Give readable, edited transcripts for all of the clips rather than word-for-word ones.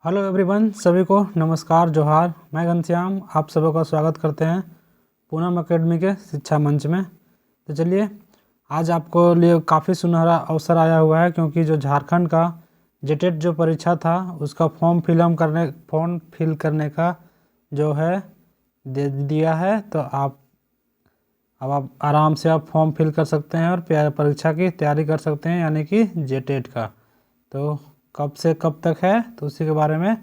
Hello everyone, सभी को नमस्कार जोहार। मैं घनश्याम आप सभी का स्वागत करते हैं पूनम एकेडमी के शिक्षा मंच में। तो चलिए, आज आपको लिए काफ़ी सुनहरा अवसर आया हुआ है, क्योंकि जो झारखंड का जेटेट जो परीक्षा था उसका फॉर्म फिल करने का जो है दे दिया है। तो अब आप आराम से आप फॉर्म फिल कर सकते हैं और परीक्षा की तैयारी कर सकते हैं, यानी कि जेटेट का। तो कब से कब तक है, तो उसी के बारे में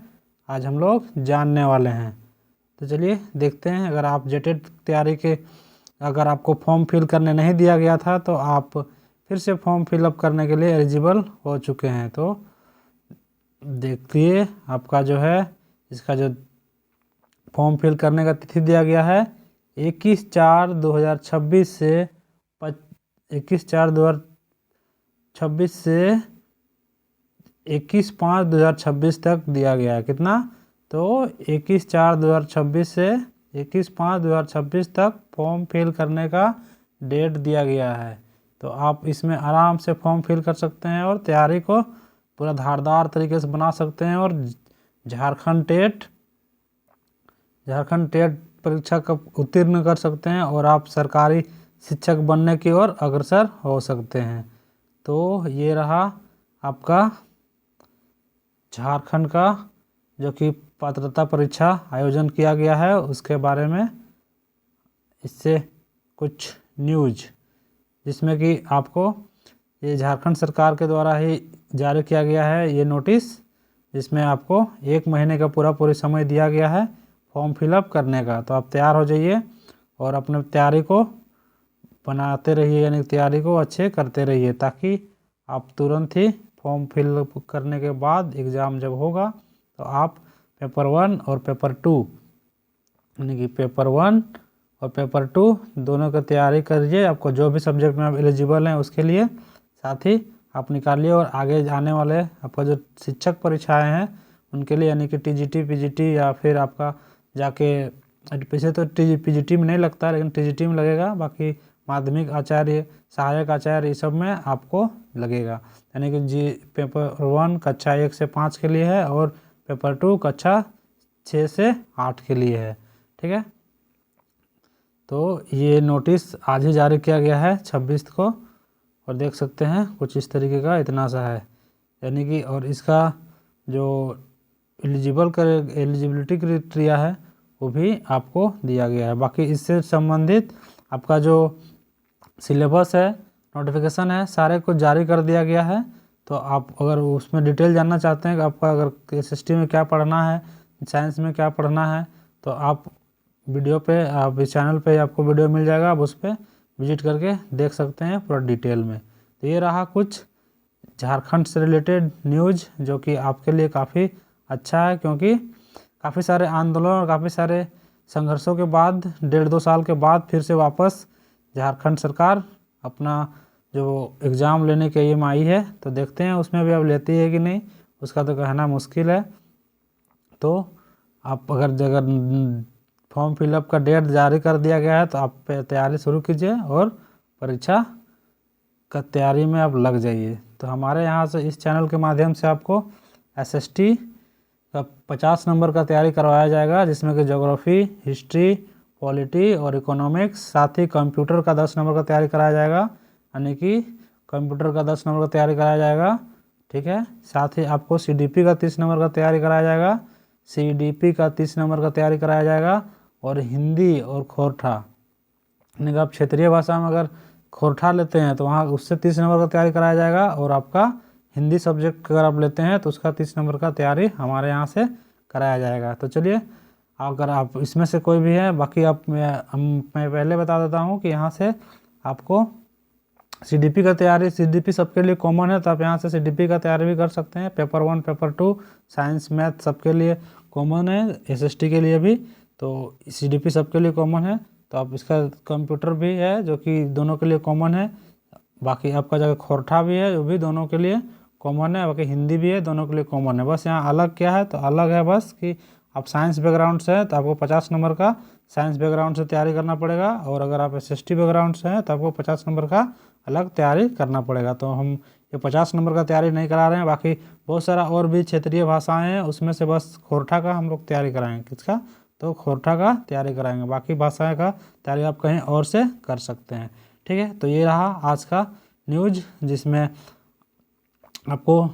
आज हम लोग जानने वाले हैं। तो चलिए देखते हैं। अगर आप जेटेट तैयारी के अगर आपको फॉर्म फिल करने नहीं दिया गया था, तो आप फिर से फॉर्म फिलअप करने के लिए एलिजिबल हो चुके हैं। तो देखिए, आपका जो है इसका जो फॉर्म फिल करने का तिथि दिया गया है 21/4/2026 से 21/4/2026 से 21/5/2026 तक दिया गया है। कितना? तो 21/4/2026 से 21/5/2026 तक फॉर्म फिल करने का डेट दिया गया है। तो आप इसमें आराम से फॉर्म फिल कर सकते हैं और तैयारी को पूरा धारदार तरीके से बना सकते हैं और झारखंड टेट परीक्षा का उत्तीर्ण कर सकते हैं और आप सरकारी शिक्षक बनने की ओर अग्रसर हो सकते हैं। तो ये रहा आपका झारखंड का जो कि पात्रता परीक्षा आयोजन किया गया है उसके बारे में इससे कुछ न्यूज, जिसमें कि आपको ये झारखंड सरकार के द्वारा ही जारी किया गया है ये नोटिस, जिसमें आपको 1 महीने का पूरी समय दिया गया है फॉर्म फिलअप करने का। तो आप तैयार हो जाइए और अपने तैयारी को बनाते रहिए, यानी तैयारी को अच्छे करते रहिए, ताकि आप तुरंत ही फॉर्म फिलअप करने के बाद एग्ज़ाम जब होगा तो आप पेपर 1 और पेपर 2 यानी कि पेपर 1 और पेपर 2 दोनों की तैयारी करिए। आपको जो भी सब्जेक्ट में आप एलिजिबल हैं उसके लिए साथ ही आप निकालिए, और आगे आने वाले आपका जो शिक्षक परीक्षाएं हैं उनके लिए, यानी कि टीजीटी, पीजीटी या फिर आपका जाके पीछे तो पीजीटी में नहीं लगता, लेकिन टीजीटी में लगेगा। बाकी माध्यमिक आचार्य, सहायक आचार्य, ये सब में आपको लगेगा। यानी कि पेपर 1 कक्षा 1 से 5 के लिए है और पेपर 2 कक्षा 6 से 8 के लिए है। ठीक है, तो ये नोटिस आज ही जारी किया गया है 26 को, और देख सकते हैं कुछ इस तरीके का इतना सा है, यानी कि और इसका जो एलिजिबिलिटी क्राइटेरिया है वो भी आपको दिया गया है। बाकी इससे संबंधित आपका जो सिलेबस है, नोटिफिकेशन है, सारे को जारी कर दिया गया है। तो आप अगर उसमें डिटेल जानना चाहते हैं कि आपका अगर एसएसटी में क्या पढ़ना है, साइंस में क्या पढ़ना है, तो आप वीडियो पे, आप इस चैनल पे आपको वीडियो मिल जाएगा, आप उस पर विजिट करके देख सकते हैं पूरा डिटेल में। तो ये रहा कुछ झारखंड से रिलेटेड न्यूज़, जो कि आपके लिए काफ़ी अच्छा है, क्योंकि काफ़ी सारे आंदोलन और काफ़ी सारे संघर्षों के बाद 1.5-2 साल के बाद फिर से वापस झारखंड सरकार अपना जो एग्ज़ाम लेने के लिए आई है। तो देखते हैं उसमें भी अब लेती है कि नहीं, उसका तो कहना मुश्किल है। तो आप अगर फॉर्म फिलअप का डेट जारी कर दिया गया है तो आप तैयारी शुरू कीजिए और परीक्षा का तैयारी में आप लग जाइए। तो हमारे यहाँ से इस चैनल के माध्यम से आपको एसएसटी का 50 नंबर का तैयारी करवाया जाएगा, जिसमें कि ज्योग्राफी, हिस्ट्री, पॉलिटी और इकोनॉमिक्स, साथ ही कंप्यूटर का 10 नंबर का तैयारी कराया जाएगा, यानी कि कंप्यूटर का 10 नंबर का तैयारी कराया जाएगा। ठीक है, साथ ही आपको सीडीपी का 30 नंबर का तैयारी कराया जाएगा, सीडीपी का 30 नंबर का तैयारी कराया जाएगा, और हिंदी और खोरठा, यानी कि आप क्षेत्रीय भाषा में अगर खोरठा लेते हैं तो वहाँ उससे 30 नंबर का तैयारी कराया जाएगा, और आपका हिंदी सब्जेक्ट अगर आप लेते हैं तो उसका 30 नंबर का तैयारी हमारे यहाँ से कराया जाएगा। तो चलिए, अगर आप इसमें से कोई भी है, बाकी मैं पहले बता देता हूँ कि यहाँ से आपको सीडीपी का तैयारी, सीडीपी सबके लिए कॉमन है, तो आप यहाँ से सीडीपी का तैयारी भी कर सकते हैं। पेपर 1, पेपर 2, साइंस, मैथ सबके लिए कॉमन है, एसएसटी के लिए भी। तो सीडीपी सबके लिए कॉमन है, तो आप इसका कंप्यूटर भी है जो कि दोनों के लिए कॉमन है। बाकी आपका जगह खोरठा भी है जो भी दोनों के लिए कॉमन है। बाकी हिंदी भी है, दोनों के लिए कॉमन है। बस यहाँ अलग क्या है, तो अलग है बस कि आप साइंस बैकग्राउंड से हैं तो आपको 50 नंबर का साइंस बैकग्राउंड से तैयारी करना पड़ेगा, और अगर आप एसएसटी बैकग्राउंड से हैं तो आपको 50 नंबर का अलग तैयारी करना पड़ेगा। तो हम ये 50 नंबर का तैयारी नहीं करा रहे हैं, बाकी बहुत सारा और भी क्षेत्रीय भाषाएं हैं, उसमें से बस खोरठा का हम लोग तैयारी कराएंगे। किसका? तो खोरठा का तैयारी कराएंगे, बाकी भाषाएं का तैयारी आप कहीं और से कर सकते हैं। ठीक है, तो ये रहा आज का न्यूज़, जिसमें आपको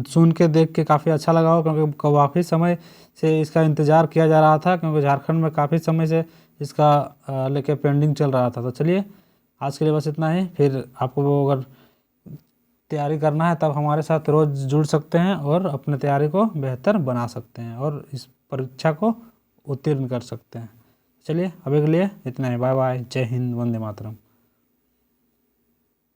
सुन के देख के काफ़ी अच्छा लगा हो, क्योंकि काफ़ी समय से इसका इंतज़ार किया जा रहा था, क्योंकि झारखंड में काफ़ी समय से इसका लेके पेंडिंग चल रहा था। तो चलिए आज के लिए बस इतना ही। फिर आपको वो अगर तैयारी करना है तब हमारे साथ रोज़ जुड़ सकते हैं और अपने तैयारी को बेहतर बना सकते हैं और इस परीक्षा को उत्तीर्ण कर सकते हैं। चलिए अभी के लिए इतना ही। बाय बाय, जय हिंद, वंदे मातरम।